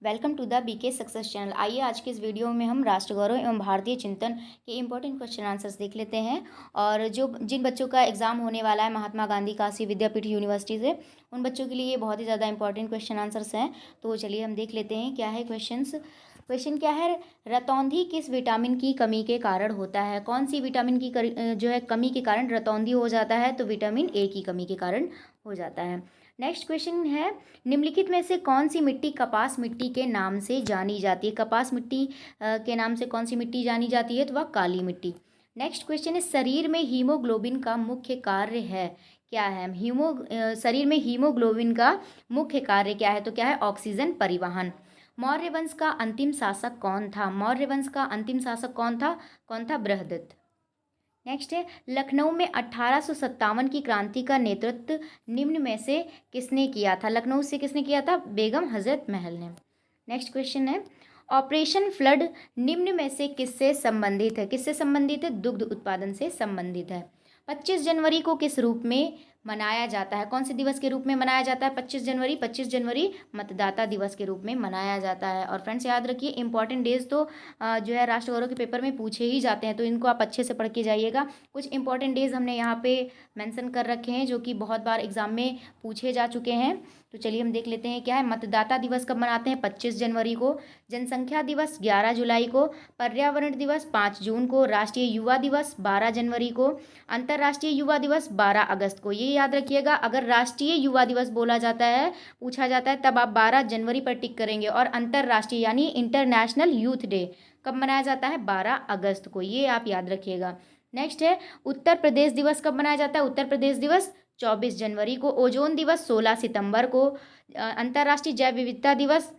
Welcome to the BK success channel. आइए आज के इस वीडियो में हम राष्ट्र गौरव एवं भारतीय चिंतन के इंपॉर्टेंट क्वेश्चन आंसर्स देख लेते हैं। और जिन बच्चों का एग्जाम होने वाला है महात्मा गांधी काशी विद्यापीठ यूनिवर्सिटी से, उन बच्चों के लिए ये बहुत ही ज़्यादा इंपॉर्टेंट क्वेश्चन आंसर्स हैं। तो चलिए हम देख लेते हैं क्या है क्वेश्चन क्या है। रतौंधी किस विटामिन की कमी के कारण होता है? कौन सी विटामिन की जो है कमी के कारण रतौंधी हो जाता है? तो विटामिन ए की कमी के कारण हो जाता है। नेक्स्ट क्वेश्चन है, निम्नलिखित में से कौन सी मिट्टी कपास मिट्टी के नाम से जानी जाती है? कपास मिट्टी के नाम से कौन सी मिट्टी जानी जाती है? तो वह काली मिट्टी। नेक्स्ट क्वेश्चन है, शरीर में हीमोग्लोबिन का मुख्य कार्य है क्या है? शरीर में हीमोग्लोबिन का मुख्य कार्य क्या है? तो क्या है? ऑक्सीजन परिवहन। मौर्य वंश का अंतिम शासक कौन था? मौर्य वंश का अंतिम शासक कौन था? बृहदत्त। नेक्स्ट है, लखनऊ में 1857 की क्रांति का नेतृत्व निम्न में से किसने किया था? लखनऊ से किसने किया था? बेगम हजरत महल ने। नेक्स्ट क्वेश्चन है, ऑपरेशन फ्लड निम्न में से किससे संबंधित है? किससे संबंधित है? दुग्ध उत्पादन से संबंधित है। 25 जनवरी को किस रूप में मनाया जाता है? कौन से दिवस के रूप में मनाया जाता है 25 जनवरी मतदाता दिवस के रूप में मनाया जाता है। और फ्रेंड्स याद रखिए, इंपॉर्टेंट डेज तो जो है राष्ट्र गौरव के पेपर में पूछे ही जाते हैं, तो इनको आप अच्छे से पढ़ के जाइएगा। कुछ इंपॉर्टेंट डेज हमने यहाँ पे मेंशन कर रखे हैं जो कि बहुत बार एग्जाम में पूछे जा चुके हैं। तो चलिए हम देख लेते हैं क्या है। मतदाता दिवस कब मनाते हैं? 25 जनवरी को। जनसंख्या दिवस 11 जुलाई को। पर्यावरण दिवस 5 जून को। राष्ट्रीय युवा दिवस 12 जनवरी को। अंतर्राष्ट्रीय युवा दिवस 12 अगस्त को। ये याद रखिएगा, अगर राष्ट्रीय युवा दिवस बोला जाता है, पूछा जाता है, तब आप 12 जनवरी पर टिक करेंगे। और अंतर्राष्ट्रीय यानी इंटरनेशनल यूथ डे कब मनाया जाता है? 12 अगस्त को। ये आप याद रखिएगा। नेक्स्ट है, उत्तर प्रदेश दिवस कब मनाया जाता है? उत्तर प्रदेश दिवस 24 जनवरी को। ओजोन दिवस 16 सितंबर को। अंतर्राष्ट्रीय जैव विविधता दिवस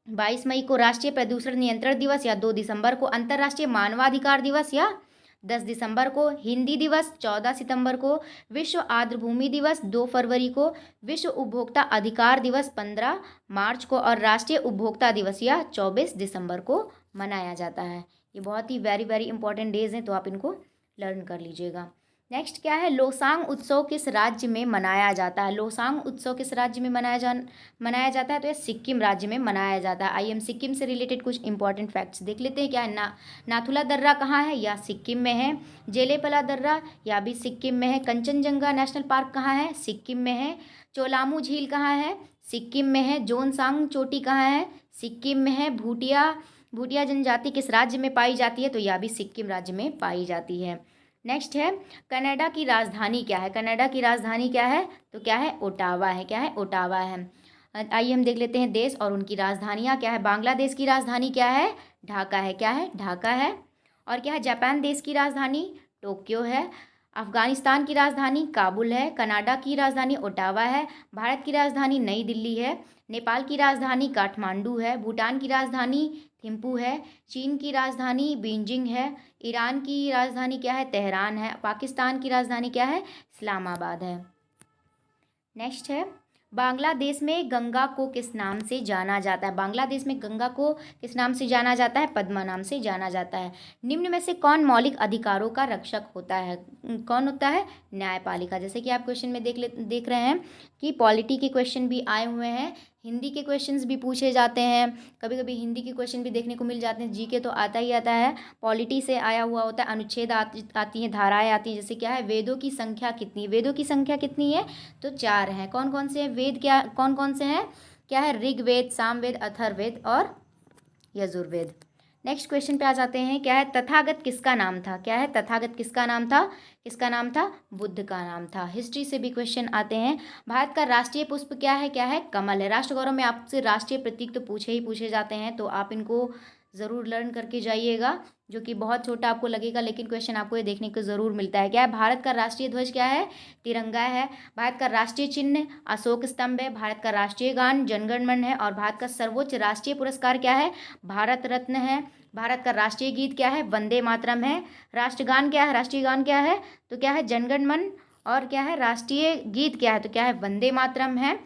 22 मई को। राष्ट्रीय प्रदूषण नियंत्रण दिवस या 2 दिसंबर को। अंतर्राष्ट्रीय मानवाधिकार दिवस या 10 दिसंबर को। हिंदी दिवस 14 सितंबर को। विश्व आर्द्रभूमि दिवस 2 फरवरी को। विश्व उपभोक्ता अधिकार दिवस 15 मार्च को। और राष्ट्रीय उपभोक्ता दिवस या 24 दिसंबर को मनाया जाता है। ये बहुत ही वेरी वेरी इंपॉर्टेंट डेज हैं, तो आप इनको लर्न कर लीजिएगा। नेक्स्ट क्या है, लोसांग उत्सव किस राज्य में मनाया जाता है? लोसांग उत्सव किस राज्य में मनाया जाता है? तो ये सिक्किम राज्य में मनाया जाता है। आइए हम सिक्किम से रिलेटेड कुछ इंपॉर्टेंट फैक्ट्स देख लेते हैं। क्या है, नाथुला दर्रा कहाँ है? या सिक्किम में है। जेलेपला दर्रा या भी सिक्किम में है। कंचनजंगा नेशनल पार्क कहाँ है? सिक्किम में है। चोलामू झील कहाँ है? सिक्किम में है। जोनसांग चोटी कहाँ है? सिक्किम में है। भूटिया जनजाति किस राज्य में पाई जाती है? तो यह भी सिक्किम राज्य में पाई जाती है। नेक्स्ट है, कनाडा की राजधानी क्या है? कनाडा की राजधानी क्या है? तो क्या है? ओटावा है। क्या है? ओटावा है। आइए हम देख लेते हैं देश और उनकी राजधानियाँ क्या है। बांग्लादेश की राजधानी क्या है? ढाका है। क्या है? ढाका है। और क्या है? जापान देश की राजधानी टोक्यो है। अफगानिस्तान की राजधानी काबुल है। कनाडा की राजधानी ओटावा है। भारत की राजधानी नई दिल्ली है। नेपाल की राजधानी काठमांडू है। भूटान की राजधानी थिम्पू है। चीन की राजधानी बीजिंग है। ईरान की राजधानी क्या है? तेहरान है। पाकिस्तान की राजधानी क्या है? इस्लामाबाद है। नेक्स्ट है, बांग्लादेश में गंगा को किस नाम से जाना जाता है? बांग्लादेश में गंगा को किस नाम से जाना जाता है? पद्मा नाम से जाना जाता है। निम्न में से कौन मौलिक अधिकारों का रक्षक होता है? कौन होता है? न्यायपालिका। जैसे कि आप क्वेश्चन में देख रहे हैं कि पॉलिटी के क्वेश्चन भी आए हुए हैं, हिंदी के क्वेश्चंस भी पूछे जाते हैं, कभी कभी हिंदी के क्वेश्चन भी देखने को मिल जाते हैं। जीके तो आता ही आता है, पॉलिटी से आया हुआ होता है। अनुच्छेद आती हैं, धाराएं आती हैं। जैसे क्या है, वेदों की संख्या कितनी है? वेदों की संख्या कितनी है? तो 4 हैं। कौन कौन से हैं वेद? क्या कौन कौन से हैं? क्या है? ऋग्वेद, सामवेद, अथर्ववेद और यजुर्वेद। नेक्स्ट क्वेश्चन पे आ जाते हैं। क्या है? तथागत किसका नाम था? क्या है? तथागत किसका नाम था? किसका नाम था? बुद्ध का नाम था। हिस्ट्री से भी क्वेश्चन आते हैं। भारत का राष्ट्रीय पुष्प क्या है? क्या है? कमल है। राष्ट्र गौरव में आपसे राष्ट्रीय प्रतीक तो पूछे जाते हैं, तो आप इनको ज़रूर लर्न करके जाइएगा, जो कि बहुत छोटा आपको लगेगा, लेकिन क्वेश्चन आपको ये देखने को ज़रूर मिलता है। क्या है? भारत का राष्ट्रीय ध्वज क्या है? तिरंगा है। भारत का राष्ट्रीय चिन्ह अशोक स्तंभ है। भारत का राष्ट्रीय गान जनगण मन है। और भारत का सर्वोच्च राष्ट्रीय पुरस्कार क्या है? भारत रत्न है। भारत का राष्ट्रीय गीत क्या है? वंदे मातरम है। राष्ट्रगान क्या है? राष्ट्रीय गान क्या है? तो क्या है? जनगण मन। और क्या है? राष्ट्रीय गीत क्या है? तो क्या है? वंदे मातरम है।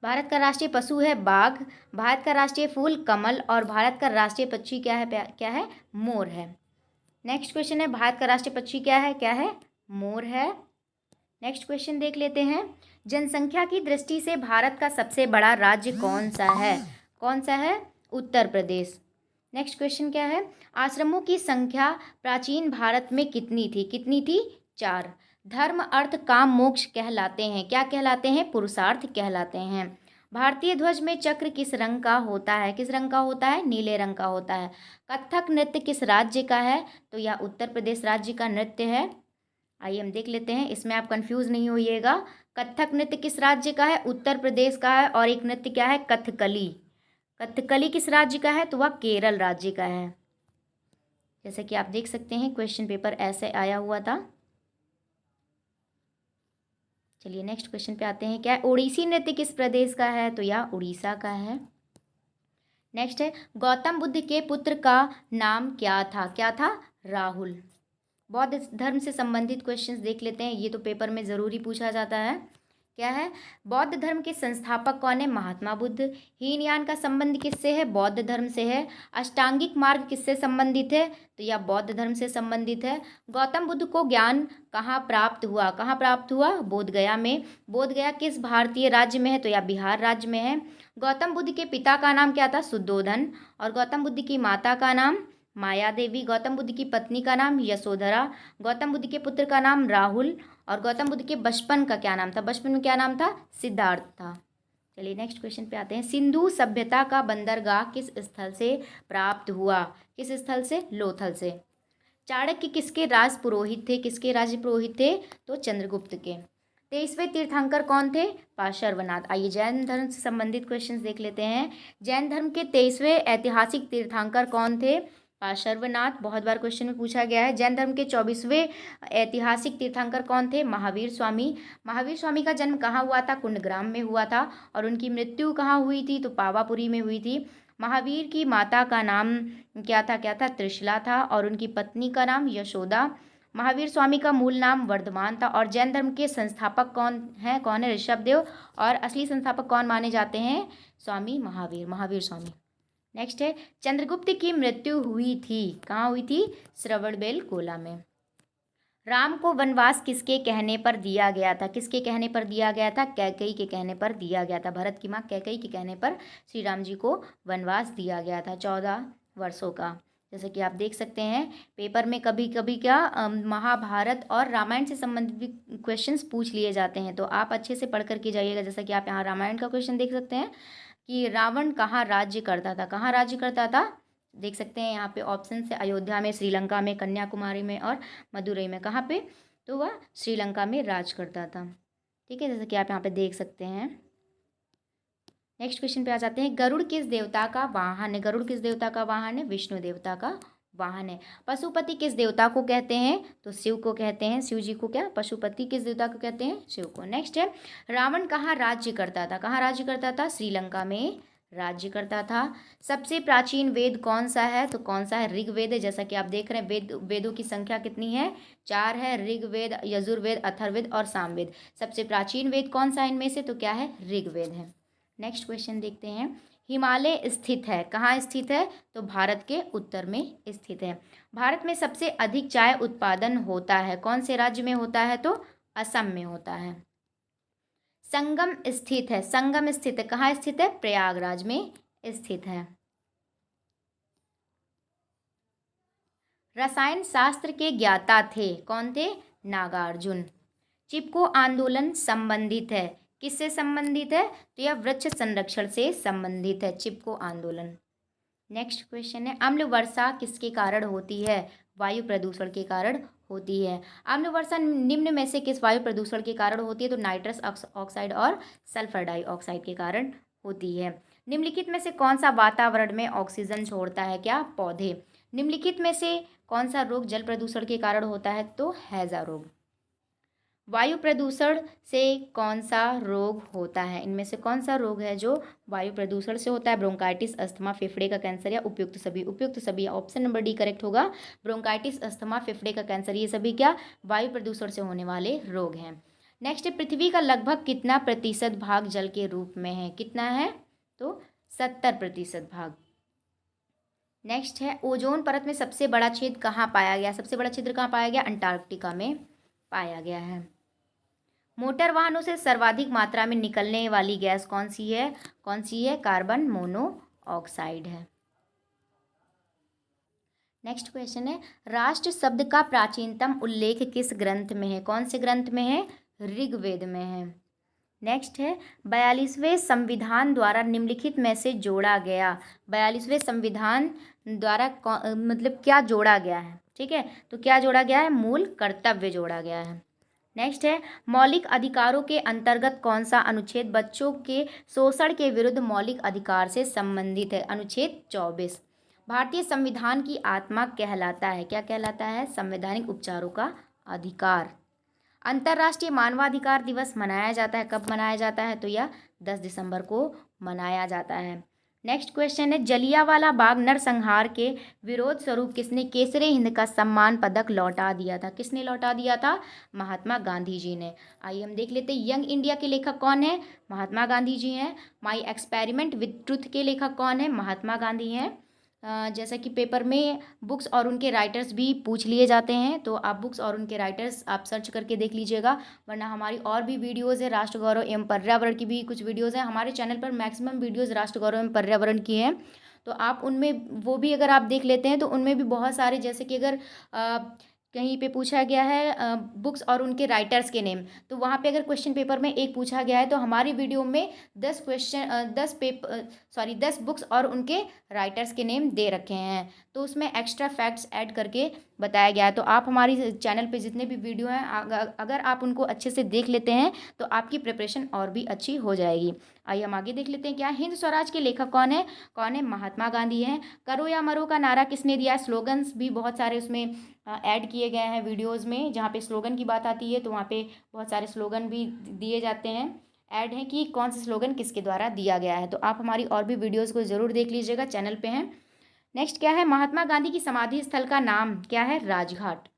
भारत का राष्ट्रीय पशु है बाघ। भारत का राष्ट्रीय फूल कमल। और भारत का राष्ट्रीय पक्षी क्या है? क्या है? मोर है। नेक्स्ट क्वेश्चन है, भारत का राष्ट्रीय पक्षी क्या है? क्या है? मोर है। नेक्स्ट क्वेश्चन देख लेते हैं। जनसंख्या की दृष्टि से भारत का सबसे बड़ा राज्य कौन सा है? कौन सा है? उत्तर प्रदेश। नेक्स्ट क्वेश्चन क्या है? आश्रमों की संख्या प्राचीन भारत में कितनी थी? कितनी थी? 4। धर्म अर्थ काम मोक्ष कहलाते हैं, क्या कहलाते हैं? पुरुषार्थ कहलाते हैं। भारतीय ध्वज में चक्र किस रंग का होता है? किस रंग का होता है? नीले रंग का होता है। कथक नृत्य किस राज्य का है? तो यह उत्तर प्रदेश राज्य का नृत्य है। आइए हम देख लेते हैं, इसमें आप कंफ्यूज नहीं होइएगा। कथक नृत्य किस राज्य का है? उत्तर प्रदेश का है। और एक नृत्य क्या है? कथकली। कथकली किस राज्य का है? तो वह केरल राज्य का है। जैसे कि आप देख सकते हैं क्वेश्चन पेपर ऐसे आया हुआ था। चलिए नेक्स्ट क्वेश्चन पे आते हैं। क्या है? ओडिसी नृत्य किस प्रदेश का है? तो यह उड़ीसा का है। नेक्स्ट है, गौतम बुद्ध के पुत्र का नाम क्या था? क्या था? राहुल। बौद्ध धर्म से संबंधित क्वेश्चंस देख लेते हैं, ये तो पेपर में ज़रूरी पूछा जाता है। क्या है? बौद्ध धर्म के संस्थापक कौन है? महात्मा बुद्ध। हीनयान का संबंध किससे है? बौद्ध धर्म से है। अष्टांगिक मार्ग किससे संबंधित है? तो यह बौद्ध धर्म से संबंधित है। गौतम बुद्ध को ज्ञान कहाँ प्राप्त हुआ? कहाँ प्राप्त हुआ? बोधगया में। बोधगया किस भारतीय राज्य में है? तो यह बिहार राज्य में है। गौतम बुद्ध के पिता का नाम क्या था? शुद्धोधन। और गौतम बुद्ध की माता का नाम माया देवी। गौतम बुद्ध की पत्नी का नाम यशोधरा। गौतम बुद्ध के पुत्र का नाम राहुल। और गौतम बुद्ध के बचपन का क्या नाम था? बचपन में क्या नाम था? सिद्धार्थ था। चलिए नेक्स्ट क्वेश्चन पे आते हैं। सिंधु सभ्यता का बंदरगाह किस स्थल से प्राप्त हुआ? किस स्थल से? लोथल से। चाणक्य किसके राज पुरोहित थे? किसके राज पुरोहित थे? तो चंद्रगुप्त के। 23वें तीर्थंकर कौन थे? पार्श्वनाथ। आइए जैन धर्म से संबंधित क्वेश्चन देख लेते हैं। जैन धर्म के 23वें ऐतिहासिक तीर्थंकर कौन थे? पार्श्वनाथ। बहुत बार क्वेश्चन में पूछा गया है। जैन धर्म के 24वें ऐतिहासिक तीर्थंकर कौन थे? महावीर स्वामी। महावीर स्वामी का जन्म कहाँ हुआ था? कुंडग्राम में हुआ था। और उनकी मृत्यु कहाँ हुई थी? तो पावापुरी में हुई थी। महावीर की माता का नाम क्या था? क्या था? त्रिशला था। और उनकी पत्नी का नाम यशोदा। महावीर स्वामी का मूल नाम वर्धमान था। और जैन धर्म के संस्थापक कौन है? कौन है? ऋषभदेव। और असली संस्थापक कौन माने जाते हैं? स्वामी महावीर, महावीर स्वामी। नेक्स्ट है, चंद्रगुप्त की मृत्यु हुई थी, कहाँ हुई थी? श्रवणबेलगोला में। राम को वनवास किसके कहने पर दिया गया था? किसके कहने पर दिया गया था? कैकेयी के कहने पर दिया गया था। भरत की माँ कैकेयी के कहने पर श्री राम जी को वनवास दिया गया था 14 वर्षों का। जैसे कि आप देख सकते हैं पेपर में कभी कभी क्या महाभारत और रामायण से संबंधित भी क्वेश्चंस पूछ लिए जाते हैं, तो आप अच्छे से पढ़ करके जाइएगा। जैसा कि आप यहाँ रामायण का क्वेश्चन देख सकते हैं कि रावण कहाँ राज्य करता था? कहाँ राज्य करता था? देख सकते हैं यहाँ पे ऑप्शन से अयोध्या में, श्रीलंका में, कन्याकुमारी में और मदुरई में। कहाँ पे? तो वह श्रीलंका में राज करता था। ठीक है, जैसे कि आप यहाँ पे देख सकते हैं। नेक्स्ट क्वेश्चन पे आ जाते हैं। गरुड़ किस देवता का वाहन है? गरुड़ किस देवता का वाहन है? विष्णु देवता का वाहन है। पशुपति किस देवता को कहते हैं? तो शिव को कहते हैं। शिव जी को क्या? पशुपति किस देवता को कहते हैं? शिव को। नेक्स्ट है, रावण कहाँ राज्य करता था? कहाँ राज्य करता था? श्रीलंका में राज्य करता था। सबसे प्राचीन वेद कौन सा है? तो कौन सा है? ऋग्वेद है। जैसा कि आप देख रहे हैं वेदों की संख्या कितनी है? 4 है। ऋग्वेद, यजुर्वेद, अथर्ववेद और सामवेद। सबसे प्राचीन वेद कौन सा है इनमें से? तो क्या है? ऋग्वेद है। नेक्स्ट क्वेश्चन देखते हैं। हिमालय स्थित है, कहाँ स्थित है? तो भारत के उत्तर में स्थित है। भारत में सबसे अधिक चाय उत्पादन होता है, कौन से राज्य में होता है? तो असम में होता है। संगम स्थित है, संगम स्थित है, कहाँ स्थित है? प्रयागराज में स्थित है। रसायन शास्त्र के ज्ञाता थे, कौन थे? नागार्जुन। चिपको आंदोलन संबंधित है, किससे संबंधित है? तो यह वृक्ष संरक्षण से संबंधित है, चिपको आंदोलन। नेक्स्ट क्वेश्चन है, अम्ल वर्षा किसके कारण होती है? वायु प्रदूषण के कारण होती है। अम्ल वर्षा निम्न में से किस वायु प्रदूषण के कारण होती है? तो नाइट्रस ऑक्साइड और सल्फर डाइऑक्साइड के कारण होती है। निम्नलिखित में से कौन सा वातावरण में ऑक्सीजन छोड़ता है? क्या? पौधे। निम्नलिखित में से कौन सा रोग जल प्रदूषण के कारण होता है? तो हैजा रोग। वायु प्रदूषण से कौन सा रोग होता है? इनमें से कौन सा रोग है जो वायु प्रदूषण से होता है? ब्रोंकाइटिस, अस्थमा, फेफड़े का कैंसर या उपयुक्त सभी? उपयुक्त सभी, ऑप्शन नंबर डी करेक्ट होगा। ब्रोंकाइटिस, अस्थमा, फेफड़े का कैंसर, ये सभी क्या? वायु प्रदूषण से होने वाले रोग हैं। नेक्स्ट, पृथ्वी का लगभग कितना प्रतिशत भाग जल के रूप में है? कितना है? तो 70% भाग। नेक्स्ट है, ओजोन परत में सबसे बड़ा छेद कहाँ पाया गया? सबसे बड़ा छेद कहाँ पाया गया? अंटार्कटिका में पाया गया है। मोटर वाहनों से सर्वाधिक मात्रा में निकलने वाली गैस कौन सी है? कौन सी है? Carbon monoxide. ऑक्साइड है। नेक्स्ट क्वेश्चन है, राष्ट्र शब्द का प्राचीनतम उल्लेख किस ग्रंथ में है? कौन से ग्रंथ में है? ऋग्वेद में है। नेक्स्ट है, 42वें संविधान द्वारा निम्नलिखित में से जोड़ा गया, 42वें संविधान द्वारा मतलब क्या जोड़ा गया है? ठीक है, तो क्या जोड़ा गया है? मूल कर्तव्य जोड़ा गया है। नेक्स्ट है, मौलिक अधिकारों के अंतर्गत कौन सा अनुच्छेद बच्चों के शोषण के विरुद्ध मौलिक अधिकार से संबंधित है? अनुच्छेद 24 भारतीय संविधान की आत्मा कहलाता है। क्या कहलाता है? संवैधानिक उपचारों का अधिकार। अंतर्राष्ट्रीय मानवाधिकार दिवस मनाया जाता है, कब मनाया जाता है? तो यह 10 दिसंबर को मनाया जाता है। नेक्स्ट क्वेश्चन है, जलियांवाला बाग नरसंहार के विरोध स्वरूप किसने केसरे हिंद का सम्मान पदक लौटा दिया था? किसने लौटा दिया था? महात्मा गांधी जी ने। आइए हम देख लेते हैं, यंग इंडिया के लेखक कौन है? महात्मा गांधी जी हैं। माई एक्सपेरिमेंट विद ट्रुथ के लेखक कौन है? महात्मा गांधी हैं। जैसा कि पेपर में बुक्स और उनके राइटर्स भी पूछ लिए जाते हैं, तो आप बुक्स और उनके राइटर्स आप सर्च करके देख लीजिएगा, वरना हमारी और भी वीडियोज़ है राष्ट्र गौरव एवं पर्यावरण की भी कुछ वीडियोज़ हैं हमारे चैनल पर। मैक्सिमम वीडियोज़ राष्ट्र गौरव एवं पर्यावरण की हैं, तो आप उनमें वो भी अगर आप देख लेते हैं तो उनमें भी बहुत सारे, जैसे कि अगर कहीं पे पूछा गया है बुक्स और उनके राइटर्स के नेम, तो वहाँ पे अगर क्वेश्चन पेपर में एक पूछा गया है तो हमारी वीडियो में 10 बुक्स और उनके राइटर्स के नेम दे रखे हैं, तो उसमें एक्स्ट्रा फैक्ट्स ऐड करके बताया गया है। तो आप हमारी चैनल पे जितने भी वीडियो हैं अगर आप उनको अच्छे से देख लेते हैं तो आपकी प्रिपरेशन और भी अच्छी हो जाएगी। आइए हम आगे देख लेते हैं, क्या हिंद स्वराज के लेखक कौन है? कौन है? महात्मा गांधी हैं। करो या मरो का नारा किसने दिया? स्लोगन्स भी बहुत सारे उसमें ऐड किए गए हैं वीडियोज़ में, जहाँ पे स्लोगन की बात आती है तो वहाँ पे बहुत सारे स्लोगन भी दिए जाते हैं, ऐड है कि कौन सा स्लोगन किसके द्वारा दिया गया है। तो आप हमारी और भी वीडियोज़ को ज़रूर देख लीजिएगा, चैनल पे हैं। नेक्स्ट क्या है, महात्मा गांधी की समाधि स्थल का नाम क्या है? राजघाट।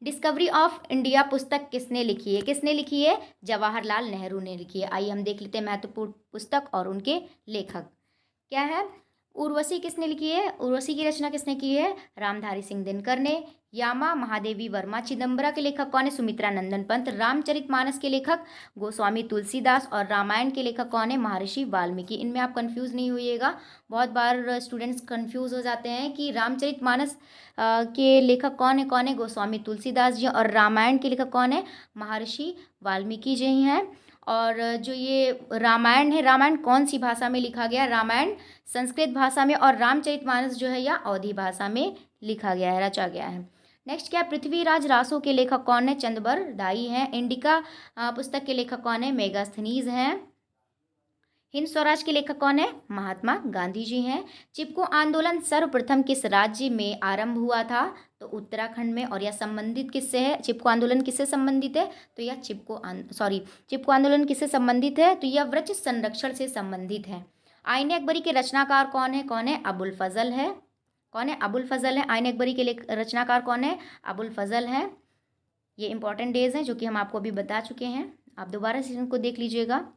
डिस्कवरी ऑफ इंडिया पुस्तक किसने लिखी है? किसने लिखी है? जवाहरलाल नेहरू ने लिखी है। आइए हम देख लेते हैं महत्वपूर्ण पुस्तक और उनके लेखक क्या है। उर्वशी किसने लिखी है? उर्वशी की रचना किसने की है? रामधारी सिंह दिनकर ने। यामा महादेवी वर्मा। चिदम्बरा के लेखक कौन है? सुमित्रा नंदन पंत। रामचरितमानस के लेखक गोस्वामी तुलसीदास। और रामायण के लेखक कौन है? महर्षि वाल्मीकि। इनमें आप कंफ्यूज नहीं होइएगा, बहुत बार स्टूडेंट्स कंफ्यूज हो जाते हैं कि रामचरितमानस के लेखक कौन है? गोस्वामी तुलसीदास जी। और रामायण के लेखक कौन है? महर्षि वाल्मीकि जी हैं। और जो ये रामायण है, रामायण कौन सी भाषा में लिखा गया? रामायण संस्कृत भाषा में, और रामचरितमानस जो है यह अवधी भाषा में लिखा गया है, रचा गया है। नेक्स्ट क्या, पृथ्वीराज रासो के लेखक कौन है? चंदबर दाई हैं। इंडिका पुस्तक के लेखक कौन है? मेगास्थनीज हैं। हिंद स्वराज के लेखक कौन है? महात्मा गांधी जी हैं। चिपको आंदोलन सर्वप्रथम किस राज्य में आरंभ हुआ था? तो उत्तराखंड में। और यह संबंधित किससे है? चिपको आंदोलन किससे संबंधित है? तो यह चिपको आंदोलन किससे संबंधित है? तो यह वृक्ष संरक्षण से संबंधित है। आईने अकबरी के रचनाकार कौन है? कौन है? अबुल फजल है। कौन है? अबुल फजल है। आईने अकबरी के रचनाकार कौन है? अबुल फजल है। ये इंपॉर्टेंट डेज हैं जो कि हम आपको अभी बता चुके हैं, आप दोबारा से इनको देख लीजिएगा।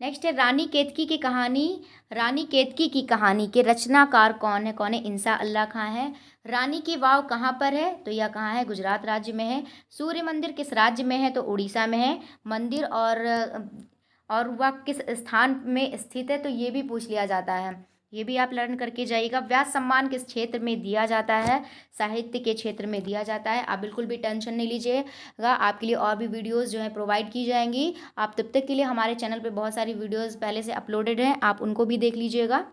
नेक्स्ट है रानी केतकी की कहानी। रानी केतकी की कहानी के रचनाकार कौन है? कौन है? इंसा अल्लाह खां है। रानी की वाव कहाँ पर है? तो यह कहाँ है? गुजरात राज्य में है। सूर्य मंदिर किस राज्य में है? तो उड़ीसा में है मंदिर। और वह किस स्थान में स्थित है? तो ये भी पूछ लिया जाता है, ये भी आप लर्न करके जाइएगा। व्यास सम्मान किस क्षेत्र में दिया जाता है? साहित्य के क्षेत्र में दिया जाता है। आप बिल्कुल भी टेंशन नहीं लीजिएगा, आपके लिए और भी वीडियोस जो है प्रोवाइड की जाएंगी। आप तब तक के लिए हमारे चैनल पे बहुत सारी वीडियोस पहले से अपलोडेड हैं, आप उनको भी देख लीजिएगा।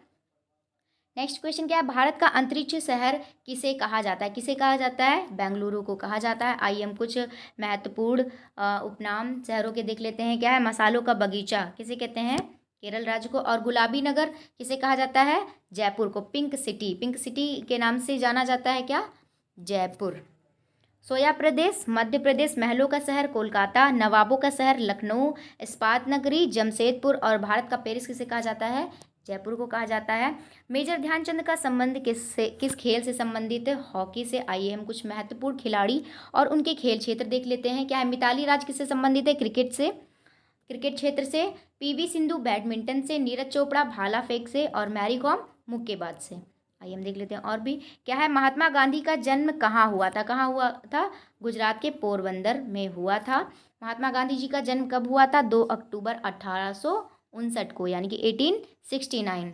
नेक्स्ट क्वेश्चन क्या है, भारत का अंतरिक्ष शहर किसे कहा जाता है? किसे कहा जाता है? बेंगलुरु को कहा जाता है। आइए हम कुछ महत्वपूर्ण उपनाम शहरों के देख लेते हैं। क्या है? मसालों का बगीचा किसे कहते हैं? केरल राज्य को। और गुलाबी नगर किसे कहा जाता है? जयपुर को। पिंक सिटी, पिंक सिटी के नाम से जाना जाता है क्या? जयपुर। सोया प्रदेश मध्य प्रदेश। महलों का शहर कोलकाता। नवाबों का शहर लखनऊ। इस्पात नगरी जमशेदपुर। और भारत का पेरिस किसे कहा जाता है? जयपुर को कहा जाता है। मेजर ध्यानचंद का संबंध किस खेल से संबंधित है? हॉकी से। आइए हम कुछ महत्वपूर्ण खिलाड़ी और उनके खेल क्षेत्र देख लेते हैं। क्या है? मिताली राज किससे संबंधित है? क्रिकेट से, क्रिकेट क्षेत्र से। पीवी सिंधु बैडमिंटन से। नीरज चोपड़ा भाला फेंक से। और मैरी कॉम मुक्केबाज से। आइए हम देख लेते हैं और भी। क्या है? महात्मा गांधी का जन्म कहाँ हुआ था? कहाँ हुआ था? गुजरात के पोरबंदर में हुआ था। महात्मा गांधी जी का जन्म कब हुआ था? 2 अक्टूबर 1859 को, यानी कि 1869।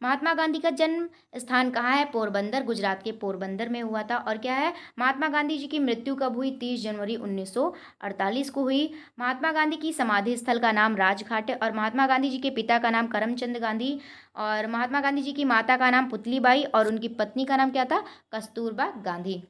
महात्मा गांधी का जन्म स्थान कहाँ है? पोरबंदर, गुजरात के पोरबंदर में हुआ था। और क्या है? महात्मा गांधी जी की मृत्यु कब हुई? 30 जनवरी 1948 को हुई। महात्मा गांधी की समाधि स्थल का नाम राजघाट है। और महात्मा गांधी जी के पिता का नाम करमचंद गांधी, और महात्मा गांधी जी की माता का नाम पुतलीबाई, और उनकी पत्नी का नाम क्या था? कस्तूरबा गांधी।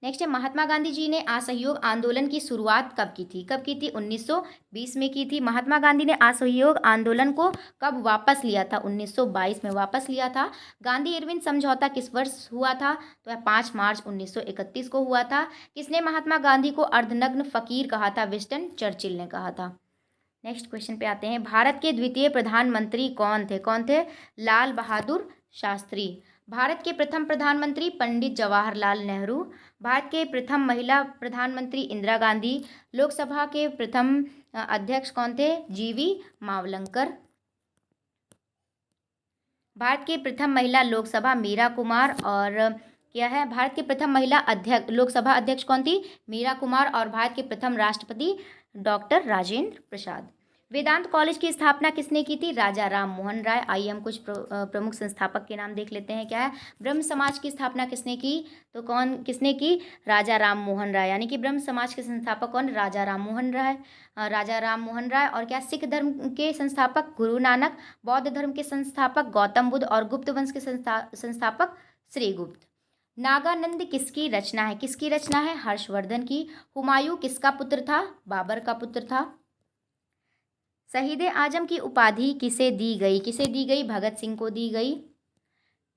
नेक्स्ट है, महात्मा गांधी जी ने असहयोग आंदोलन की शुरुआत कब की थी? कब की थी? 1920 में की थी। महात्मा गांधी ने असहयोग आंदोलन को कब वापस लिया था? 1922 में वापस लिया था। गांधी इरविन समझौता किस वर्ष हुआ था? तो 5 मार्च 1931 को हुआ था। किसने महात्मा गांधी को अर्धनग्न फकीर कहा था? विंस्टन चर्चिल ने कहा था। नेक्स्ट क्वेश्चन पे आते हैं। भारत के द्वितीय प्रधानमंत्री कौन थे? कौन थे? लाल बहादुर शास्त्री। भारत के प्रथम प्रधानमंत्री पंडित जवाहरलाल नेहरू। भारत के प्रथम महिला प्रधानमंत्री इंदिरा गांधी। लोकसभा के प्रथम अध्यक्ष कौन थे? जीवी मावलंकर। भारत की प्रथम महिला लोकसभा मीरा कुमार। और क्या है? भारत की प्रथम महिला अध्यक्ष, लोकसभा अध्यक्ष कौन थी? मीरा कुमार। और भारत के प्रथम राष्ट्रपति डॉक्टर राजेंद्र प्रसाद। वेदांत कॉलेज की स्थापना किसने की थी? राजा राम मोहन राय। आइए हम कुछ प्रमुख संस्थापक के नाम देख लेते हैं। क्या है? ब्रह्म समाज की स्थापना किसने की? तो कौन किसने की? राजा राम मोहन राय। यानी कि ब्रह्म समाज के संस्थापक कौन? राजा राम मोहन राय। राजा राम मोहन राय। और क्या? सिख धर्म के संस्थापक गुरु नानक। बौद्ध धर्म के संस्थापक गौतम बुद्ध। और गुप्त वंश के संस्थापक श्रीगुप्त। नागानंद किसकी रचना है? किसकी रचना है? हर्षवर्धन की। हुमायूं किसका पुत्र था? बाबर का पुत्र था। शहीद आजम की उपाधि किसे दी गई? किसे दी गई? भगत सिंह को दी गई।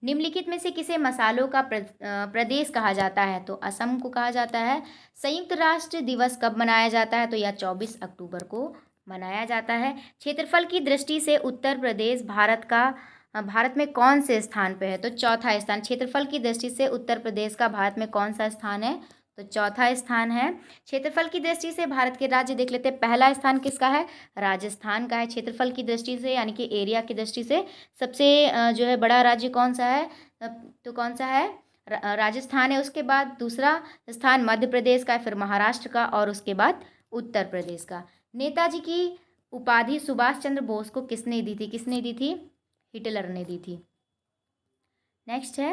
निम्नलिखित में से किसे मसालों का प्रदेश कहा जाता है? तो असम को कहा जाता है। संयुक्त राष्ट्र दिवस कब मनाया जाता है? तो यह 24 अक्टूबर को मनाया जाता है। क्षेत्रफल की दृष्टि से उत्तर प्रदेश भारत में कौन से स्थान पे है? तो चौथा स्थान। क्षेत्रफल की दृष्टि से उत्तर प्रदेश का भारत में कौन सा स्थान है? तो चौथा स्थान है। क्षेत्रफल की दृष्टि से भारत के राज्य देख लेते हैं। पहला स्थान किसका है? राजस्थान का है। क्षेत्रफल की दृष्टि से यानी कि एरिया की दृष्टि से सबसे जो है बड़ा राज्य कौन सा है? तो कौन सा है? राजस्थान है। उसके बाद दूसरा स्थान मध्य प्रदेश का है, फिर महाराष्ट्र का, और उसके बाद उत्तर प्रदेश का। नेताजी की उपाधि सुभाष चंद्र बोस को किसने दी थी? किसने दी थी? हिटलर ने दी थी। नेक्स्ट है,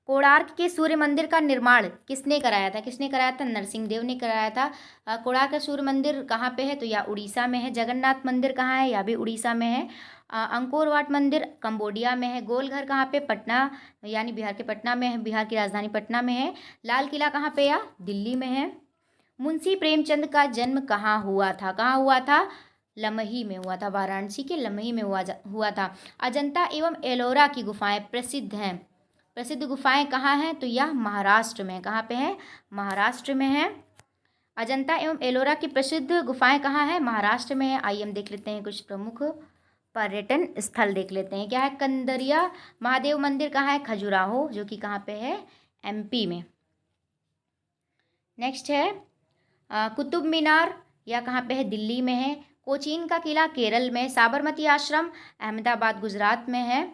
कोणार्क के सूर्य मंदिर का निर्माण किसने कराया था? किसने कराया था? नरसिंह देव ने कराया था। कोणार्क का सूर्य मंदिर कहाँ पे है? तो यह उड़ीसा में है। जगन्नाथ मंदिर कहाँ है? यह भी उड़ीसा में है। अंकोर वाट मंदिर कंबोडिया में है। गोलघर कहाँ पे? पटना, यानी बिहार के पटना में है। बिहार की राजधानी पटना में है। लाल किला कहाँ पे? या दिल्ली में है। मुंशी प्रेमचंद का जन्म कहाँ हुआ था? कहाँ हुआ था? लमही में हुआ था। वाराणसी के लमही में हुआ था। अजंता एवं एलोरा की गुफाएं प्रसिद्ध हैं। प्रसिद्ध गुफाएं कहाँ हैं? तो यह महाराष्ट्र में। कहाँ पे है? महाराष्ट्र में है। अजंता एवं एलोरा की प्रसिद्ध गुफाएं कहाँ हैं? महाराष्ट्र में है। आइए हम देख लेते हैं कुछ प्रमुख पर्यटन स्थल देख लेते हैं। क्या है? कंदरिया महादेव मंदिर कहाँ है? खजुराहो, जो कि कहाँ पे है? एमपी में। नेक्स्ट है कुतुब मीनार, या कहाँ पे है? दिल्ली में है। कोचीन का किला केरल में। साबरमती आश्रम अहमदाबाद गुजरात में है।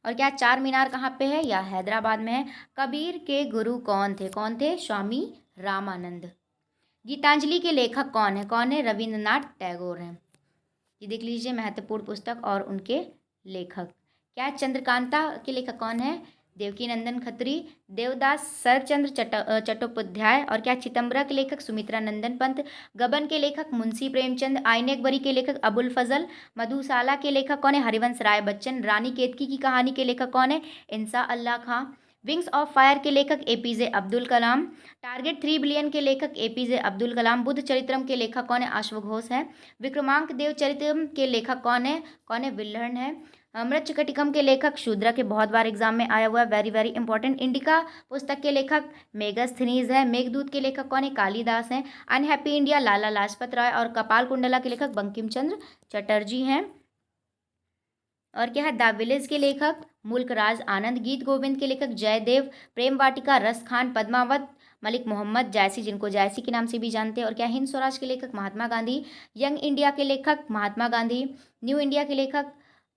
और क्या चार मीनार कहाँ पे है? या हैदराबाद में है। कबीर के गुरु कौन थे? कौन थे? स्वामी रामानंद। गीतांजलि के लेखक कौन है? कौन है? रविंद्रनाथ टैगोर हैं। ये देख लीजिए महत्वपूर्ण पुस्तक और उनके लेखक। क्या चंद्रकांता के लेखक कौन है? देवकी नंदन खत्री। देवदास शरचंद्र चट्टोपाध्याय। और क्या चिदम्बरा के लेखक? सुमित्रा नंदन पंत। गबन के लेखक मुंशी प्रेमचंद। आईने अकबरी के लेखक अबुल फजल। मधुशाला के लेखक कौन है? हरिवंश राय बच्चन। रानी केतकी की कहानी के लेखक कौन है? इंसा अल्लाह खां। विंग्स ऑफ फायर के लेखक APJ Abdul Kalam. Target 3 billion के लेखक एपीजे अब्दुल कलाम। बुद्ध चरित्रम के लेखक कौन है? अश्वघोष है। विक्रमांक देव चरित्रम के लेखक कौन है? कौन है? विल्हण है। मृच्छकटिकम के लेखक शूद्रा के बहुत बार एग्जाम में आया हुआ है, वेरी वेरी इंपॉर्टेंट। इंडिका पुस्तक के लेखक मेगास्थनीज है। मेघदूत के लेखक कौन है? कालिदास हैं। Unhappy India Lala Lajpat Rai. और कपाल कुंडला के लेखक बंकिम चंद्र चटर्जी हैं। और क्या है? द विलेज के लेखक मुल्कराज आनंद। गीत गोविंद के लेखक जयदेव। प्रेम वाटिका रस खान। पद्मावत मलिक मोहम्मद जायसी, जिनको जायसी के नाम से भी जानते हैं। और क्या? हिंद स्वराज के लेखक महात्मा गांधी। यंग इंडिया के लेखक महात्मा गांधी। न्यू इंडिया के लेखक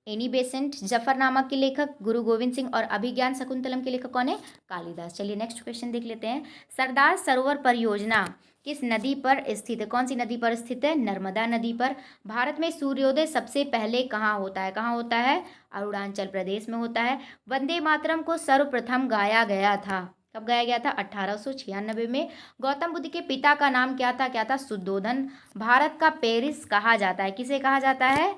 एनी बेसेंट। जफरनामा के लेखक गुरु गोविंद सिंह और अभिज्ञान शकुंतलम के लेखक कौन है? कालिदास। चलिए नेक्स्ट क्वेश्चन देख लेते हैं। सरदार सरोवर परियोजना किस नदी पर स्थित है? कौन सी नदी पर स्थित है? नर्मदा नदी पर। भारत में सूर्योदय सबसे पहले कहाँ होता है? कहाँ होता है? अरुणाचल प्रदेश में होता है। वंदे मातरम को सर्वप्रथम गाया गया था, कब गाया गया था? 1896 में। गौतम बुद्ध के पिता का नाम क्या था? क्या था? शुद्धोधन। भारत का पेरिस कहा जाता है, किसे कहा जाता है?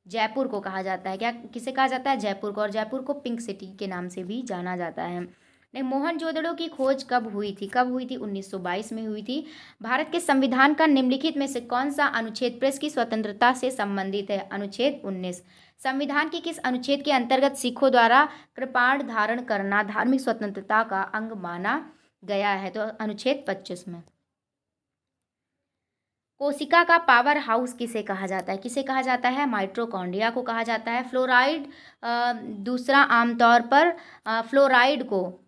जयपुर को कहा जाता है। क्या किसे कहा जाता है? जयपुर को। और जयपुर को पिंक सिटी के नाम से भी जाना जाता है। नहीं, मोहनजोदड़ो की खोज कब हुई थी? कब हुई थी? 1922 में हुई थी। भारत के संविधान का निम्नलिखित में से कौन सा अनुच्छेद प्रेस की स्वतंत्रता से संबंधित है? अनुच्छेद 19। संविधान के किस अनुच्छेद के अंतर्गत सिखों द्वारा कृपाण धारण करना धार्मिक स्वतंत्रता का अंग माना गया है? तो अनुच्छेद 25 में। कोशिका का पावर हाउस किसे कहा जाता है? किसे कहा जाता है? माइटोकॉन्ड्रिया को कहा जाता है। फ्लोराइड दूसरा आमतौर पर फ्लोराइड को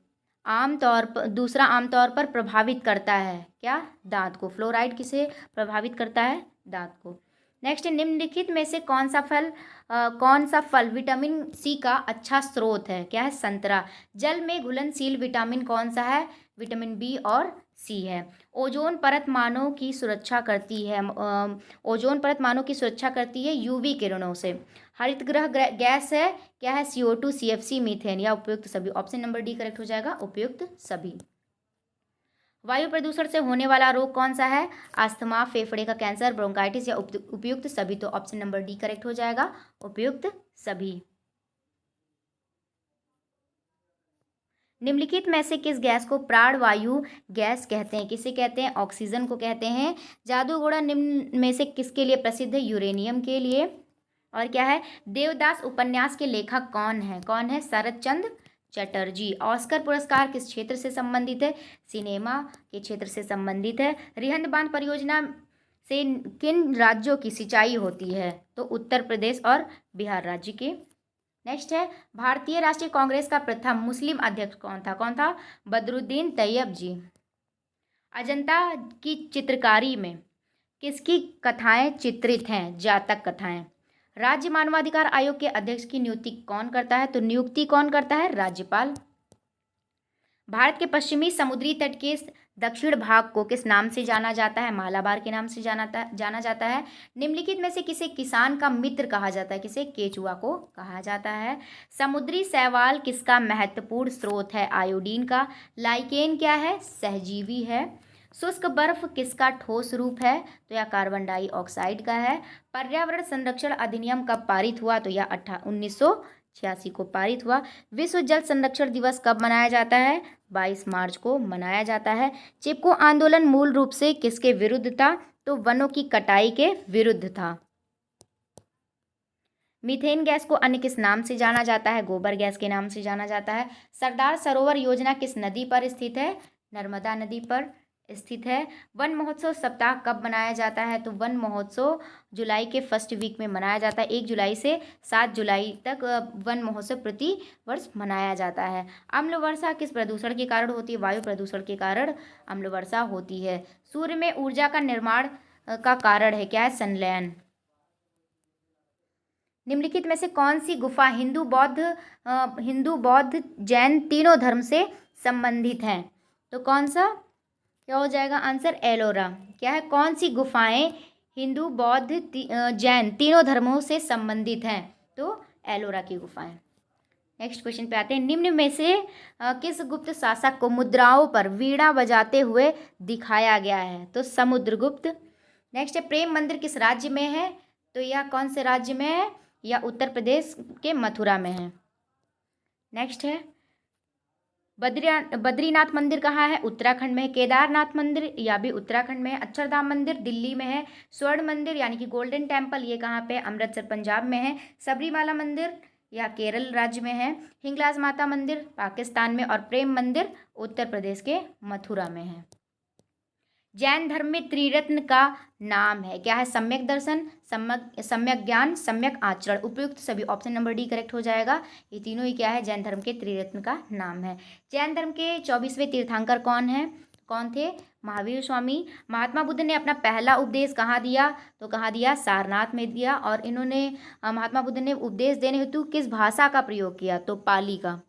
दूसरा आमतौर पर प्रभावित करता है क्या? दांत को। फ्लोराइड किसे प्रभावित करता है? दांत को। नेक्स्ट, निम्नलिखित में से कौन सा फल विटामिन सी का अच्छा स्रोत है? क्या है? संतरा। जल में घुलनशील विटामिन कौन सा है? विटामिन बी और सी है। ओजोन परत मानव की सुरक्षा करती है। ओजोन परत मानव की सुरक्षा करती है यूवी किरणों से। हरित गृह गैस है, क्या है? CO2, CFC, मीथेन या उपयुक्त सभी। ऑप्शन नंबर डी करेक्ट हो जाएगा, उपयुक्त सभी। वायु प्रदूषण से होने वाला रोग कौन सा है? अस्थमा, फेफड़े का कैंसर, ब्रोंकाइटिस या उपयुक्त सभी। तो ऑप्शन नंबर डी करेक्ट हो जाएगा, उपयुक्त सभी। निम्नलिखित में से किस गैस को प्राणवायु गैस कहते हैं? किसे कहते हैं? ऑक्सीजन को कहते हैं। जादूगोड़ा निम्न में से किसके लिए प्रसिद्ध है? यूरेनियम के लिए। और क्या है? देवदास उपन्यास के लेखक कौन है? कौन है? शरद चंद्र चटर्जी। ऑस्कर पुरस्कार किस क्षेत्र से संबंधित है? सिनेमा के क्षेत्र से संबंधित है। रिहंद बांध परियोजना से किन राज्यों की सिंचाई होती है? तो उत्तर प्रदेश और बिहार राज्य के। नेक्स्ट है, भारतीय राष्ट्रीय कांग्रेस का प्रथम मुस्लिम अध्यक्ष कौन था? कौन था? बदरुद्दीन तैयब जी। अजंता की चित्रकारी में किसकी कथाएं चित्रित हैं? जातक कथाएं। राज्य मानवाधिकार आयोग के अध्यक्ष की नियुक्ति कौन करता है? तो नियुक्ति कौन करता है? राज्यपाल। भारत के पश्चिमी समुद्री तट के दक्षिण भाग को किस नाम से जाना जाता है? मालाबार के नाम से जाना जाता है। निम्नलिखित में से किसे किसान का मित्र कहा जाता है? किसे? केचुआ को कहा जाता है। समुद्री शैवाल किसका महत्वपूर्ण स्रोत है? आयोडीन का। लाइकेन क्या है? सहजीवी है। शुष्क बर्फ किसका ठोस रूप है? तो यह कार्बन डाइऑक्साइड का है। पर्यावरण संरक्षण अधिनियम कब पारित हुआ? तो यह 1986 को पारित हुआ। विश्व जल संरक्षण दिवस कब मनाया जाता है? 22 मार्च को मनाया जाता है। चिपको आंदोलन मूल रूप से किसके विरुद्ध था? तो वनों की कटाई के विरुद्ध था। मीथेन गैस को अन्य किस नाम से जाना जाता है? गोबर गैस के नाम से जाना जाता है। सरदार सरोवर योजना किस नदी पर स्थित है? नर्मदा नदी पर स्थित है। वन महोत्सव सप्ताह कब मनाया जाता है? तो वन महोत्सव जुलाई के फर्स्ट वीक में मनाया जाता है। 1 जुलाई से 7 जुलाई तक वन महोत्सव प्रति वर्ष मनाया जाता है। अम्ल वर्षा किस प्रदूषण के कारण होती है? वायु प्रदूषण के कारण अम्ल वर्षा होती है। सूर्य में ऊर्जा का निर्माण का कारण है, क्या है? संलयन। निम्नलिखित में से कौन सी गुफा हिंदू बौद्ध जैन तीनों धर्म से संबंधित हैं? तो कौन सा क्या हो जाएगा आंसर? एलोरा। क्या है? कौन सी गुफाएं हिंदू बौद्ध जैन तीनों धर्मों से संबंधित हैं? तो एलोरा की गुफाएं। नेक्स्ट क्वेश्चन पे आते हैं। निम्न में से किस गुप्त शासक को मुद्राओं पर वीणा बजाते हुए दिखाया गया है? तो समुद्रगुप्त। नेक्स्ट है, प्रेम मंदिर किस राज्य में है? तो यह कौन से राज्य में है? या उत्तर प्रदेश के मथुरा में है। नेक्स्ट है, बद्रीनाथ मंदिर कहाँ है? उत्तराखंड में है। केदारनाथ मंदिर या भी उत्तराखंड में है। अक्षरधाम मंदिर दिल्ली में है। स्वर्ण मंदिर यानी कि गोल्डन टेम्पल ये कहाँ पे? अमृतसर पंजाब में है। सबरीमाला मंदिर या केरल राज्य में है। हिंगलाज माता मंदिर पाकिस्तान में। और प्रेम मंदिर उत्तर प्रदेश के मथुरा में है। जैन धर्म में त्रिरत्न का नाम है, क्या है? सम्यक दर्शन, सम्यक ज्ञान, सम्यक आचरण। उपयुक्त सभी। ऑप्शन नंबर डी करेक्ट हो जाएगा। ये तीनों ही क्या है? जैन धर्म के त्रिरत्न का नाम है। जैन धर्म के 24वें तीर्थंकर कौन थे? महावीर स्वामी। महात्मा बुद्ध ने अपना पहला उपदेश कहाँ दिया? तो कहाँ दिया? सारनाथ में दिया। और इन्होंने महात्मा बुद्ध ने उपदेश देने हेतु किस भाषा का प्रयोग किया? तो पाली का।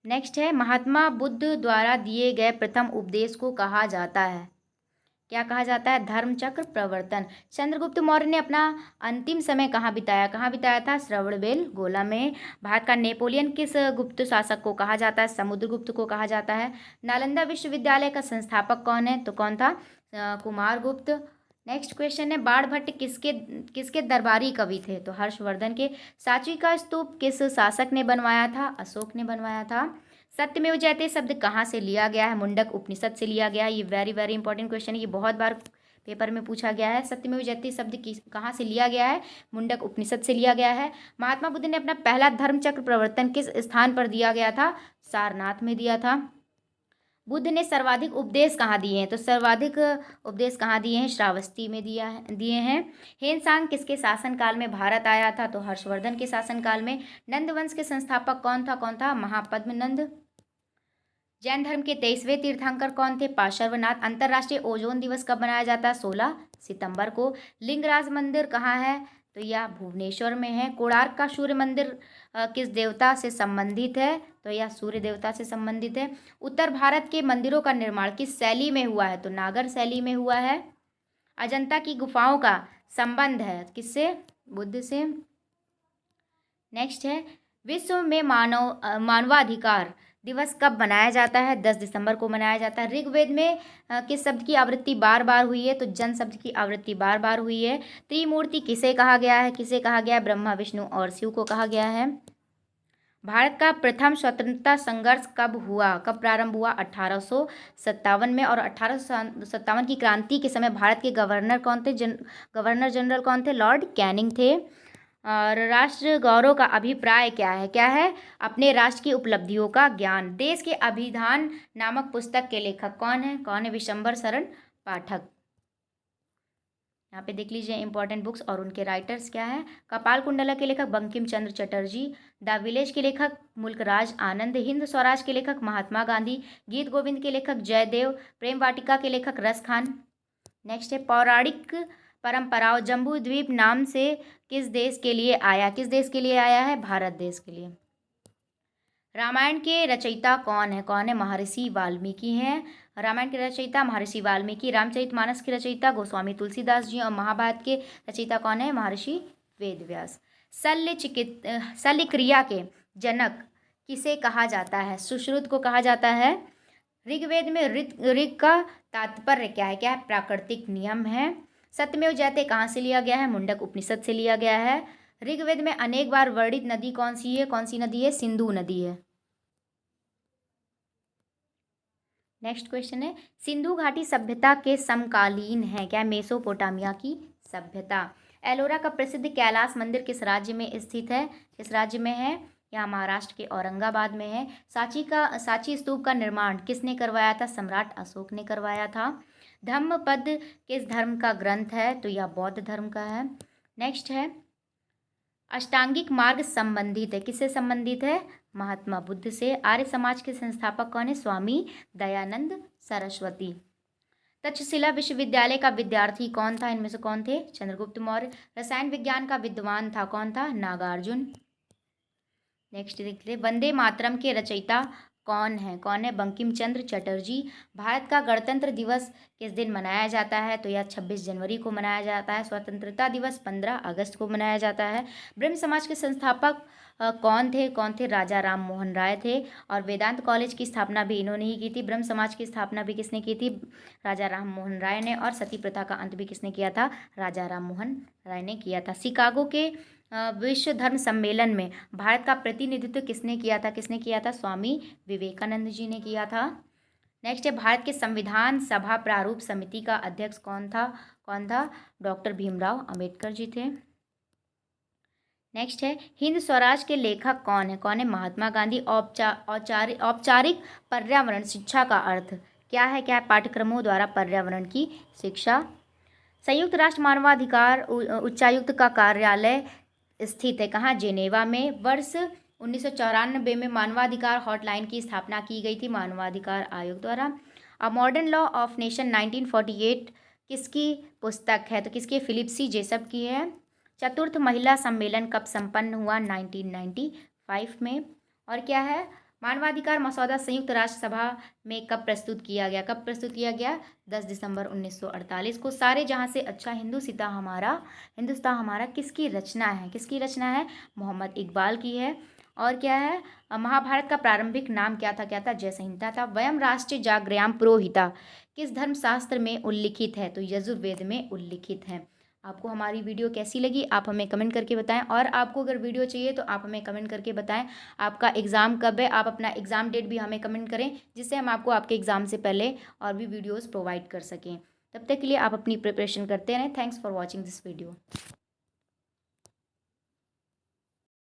नेक्स्ट है, महात्मा बुद्ध द्वारा दिए गए प्रथम उपदेश को कहा जाता है? क्या कहा जाता है? धर्मचक्र प्रवर्तन। चंद्रगुप्त मौर्य ने अपना अंतिम समय कहाँ बिताया? कहाँ बिताया था? श्रवणबेल गोला में। भारत का नेपोलियन किस गुप्त शासक को कहा जाता है? समुद्रगुप्त को कहा जाता है। नालंदा विश्वविद्यालय का संस्थापक कौन है? तो कौन था? कुमारगुप्त। नेक्स्ट क्वेश्चन है, बाणभट्ट किसके किसके दरबारी कवि थे? तो हर्षवर्धन के। सांची का स्तूप किस शासक ने बनवाया था? अशोक ने बनवाया था। सत्यमेव जयते शब्द कहाँ से लिया गया है? मुंडक उपनिषद से लिया गया है। ये वेरी वेरी इंपॉर्टेंट क्वेश्चन है, ये बहुत बार पेपर में पूछा गया है। सत्यमेव जयते शब्द कहाँ से लिया गया है? मुंडक उपनिषद से लिया गया है। महात्मा बुद्ध ने अपना पहला धर्मचक्र प्रवर्तन किस स्थान पर दिया गया था? सारनाथ में दिया था। बुद्ध ने सर्वाधिक उपदेश कहाँ दिए हैं? तो सर्वाधिक उपदेश कहाँ दिए हैं? श्रावस्ती में दिए हैं। हेनसांग किसके शासनकाल में भारत आया था? तो हर्षवर्धन के शासनकाल में। नंद वंश के संस्थापक कौन था? कौन था? महापद्म नंद। जैन धर्म के 23वें तीर्थंकर कौन थे? पार्श्वनाथ। अंतर्राष्ट्रीय ओजोन दिवस कब मनाया जाता है? 16 सितंबर को। लिंगराज मंदिर कहाँ है? तो यह भुवनेश्वर में है। कोणार्क का सूर्य मंदिर किस देवता से संबंधित है? तो यह सूर्य देवता से संबंधित है। उत्तर भारत के मंदिरों का निर्माण किस शैली में हुआ है? तो नागर शैली में हुआ है। अजंता की गुफाओं का संबंध है किससे? बुद्ध से। नेक्स्ट है, विश्व में मानवाधिकार दिवस कब मनाया जाता है? 10 दिसंबर को मनाया जाता है। ऋग्वेद में किस शब्द की आवृत्ति बार बार हुई है? तो जन शब्द की आवृत्ति बार बार हुई है। त्रिमूर्ति किसे कहा गया है? किसे कहा गया है? ब्रह्मा विष्णु और शिव को कहा गया है। भारत का प्रथम स्वतंत्रता संघर्ष कब हुआ? कब प्रारंभ हुआ? 1857 में। और 1857 की क्रांति के समय भारत के गवर्नर कौन थे? गवर्नर जनरल कौन थे? लॉर्ड कैनिंग थे। और राष्ट्र गौरव का अभिप्राय क्या है? क्या है? अपने राष्ट्र की उपलब्धियों का ज्ञान। देश के अभिधान नामक पुस्तक के लेखक कौन है? कौन है? विशंबर शरण पाठक। यहाँ पे देख लीजिए इंपॉर्टेंट बुक्स और उनके राइटर्स क्या है। कपाल कुंडला के लेखक बंकिम चंद्र चटर्जी। द विलेज के लेखक मुल्कराज आनंद। हिंद स्वराज के लेखक महात्मा गांधी। गीत गोविंद के लेखक जयदेव। प्रेम वाटिका के लेखक रस खान। नेक्स्ट है, पौराणिक परंपराओं जम्बू द्वीप नाम से किस देश के लिए आया? किस देश के लिए आया है? भारत देश के लिए। रामायण के रचयिता कौन है? कौन है? महर्षि वाल्मीकि हैं। रामायण के रचयिता महर्षि वाल्मीकि। रामचरितमानस के रचयिता गोस्वामी तुलसीदास जी। और महाभारत के रचयिता कौन है? महर्षि वेदव्यास। शल्य क्रिया के जनक किसे कहा जाता है? सुश्रुत को कहा जाता है। ऋग्वेद में ऋग का तात्पर्य क्या है? क्या है? प्राकृतिक नियम है। सत्यमेव जयते कहाँ से लिया गया है? मुंडक उपनिषद से लिया गया है। ऋग्वेद में अनेक बार वर्णित नदी कौन सी है? कौन सी नदी है? सिंधु नदी है। नेक्स्ट क्वेश्चन है, सिंधु घाटी सभ्यता के समकालीन है? क्या? मेसोपोटामिया की सभ्यता। एलोरा का प्रसिद्ध कैलाश मंदिर किस राज्य में स्थित है? किस राज्य में है? यहाँ महाराष्ट्र के औरंगाबाद में है। सांची स्तूप का निर्माण किसने करवाया था? सम्राट अशोक ने करवाया था। धम्मपद किस धर्म का ग्रंथ है? तो यह बौद्ध धर्म का है। नेक्स्ट है, अष्टांगिक मार्ग संबंधित है? किससे संबंधित है? महात्मा बुद्ध से। आर्य समाज के संस्थापक कौन है? स्वामी दयानंद सरस्वती। तक्षशिला विश्वविद्यालय का विद्यार्थी कौन था? इनमें से कौन थे? चंद्रगुप्त मौर्य। रसायन विज्ञान का विद्वान था कौन था? नागार्जुन। नेक्स्ट देखते हैं, वंदे मातरम के रचयिता कौन है? कौन है? बंकिम चंद्र चटर्जी। भारत का गणतंत्र दिवस किस दिन मनाया जाता है? तो यह 26 जनवरी को मनाया जाता है। स्वतंत्रता दिवस 15 अगस्त को मनाया जाता है। ब्रह्म समाज के संस्थापक कौन थे? कौन थे? राजा राम मोहन राय थे। और वेदांत कॉलेज की स्थापना भी इन्होंने ही की थी। ब्रह्म समाज की स्थापना भी किसने की थी? राजा राम मोहन राय ने। और सती प्रथा का अंत भी किसने किया था? राजा राम मोहन राय ने किया था। शिकागो के विश्व धर्म सम्मेलन में भारत का प्रतिनिधित्व किसने किया था? किसने किया था? स्वामी विवेकानंद जी ने किया था। नेक्स्ट है, भारत के संविधान सभा प्रारूप समिति का अध्यक्ष कौन था? कौन था? डॉक्टर भीमराव अंबेडकर जी थे। नेक्स्ट है, हिंद स्वराज के लेखक कौन है? कौन है? महात्मा गांधी। औपचारिक पर्यावरण शिक्षा का अर्थ क्या है? क्या है? पाठ्यक्रमों द्वारा पर्यावरण की शिक्षा। संयुक्त राष्ट्र मानवाधिकार उच्चायुक्त का कार्यालय स्थित है कहाँ? जेनेवा में। वर्ष 1994 में मानवाधिकार हॉटलाइन की स्थापना की गई थी मानवाधिकार आयोग द्वारा। A modern law of nation 1948 किसकी पुस्तक है? तो किसकी? फिलिप सी जेसप की है। चतुर्थ महिला सम्मेलन कब संपन्न हुआ? 1995 में। और क्या है? मानवाधिकार मसौदा संयुक्त राष्ट्र सभा में कब प्रस्तुत किया गया? कब प्रस्तुत किया गया? 10 दिसंबर 1948 को। सारे जहाँ से अच्छा हिंदुस्तान हमारा किसकी रचना है? किसकी रचना है? मोहम्मद इकबाल की है। और क्या है? महाभारत का प्रारंभिक नाम क्या था? क्या था? जय संहिता था। वयम राष्ट्र जागृयाम पुरोहिता किस धर्मशास्त्र में उल्लिखित है? तो यजुर्वेद में उल्लिखित है। आपको हमारी वीडियो कैसी लगी आप हमें कमेंट करके बताएं, और आपको अगर वीडियो चाहिए तो आप हमें कमेंट करके बताएं आपका एग्ज़ाम कब है। आप अपना एग्ज़ाम डेट भी हमें कमेंट करें, जिससे हम आपको आपके एग्ज़ाम से पहले और भी वीडियोस प्रोवाइड कर सकें। तब तक के लिए आप अपनी प्रिपरेशन करते रहें। Thanks for watching this video.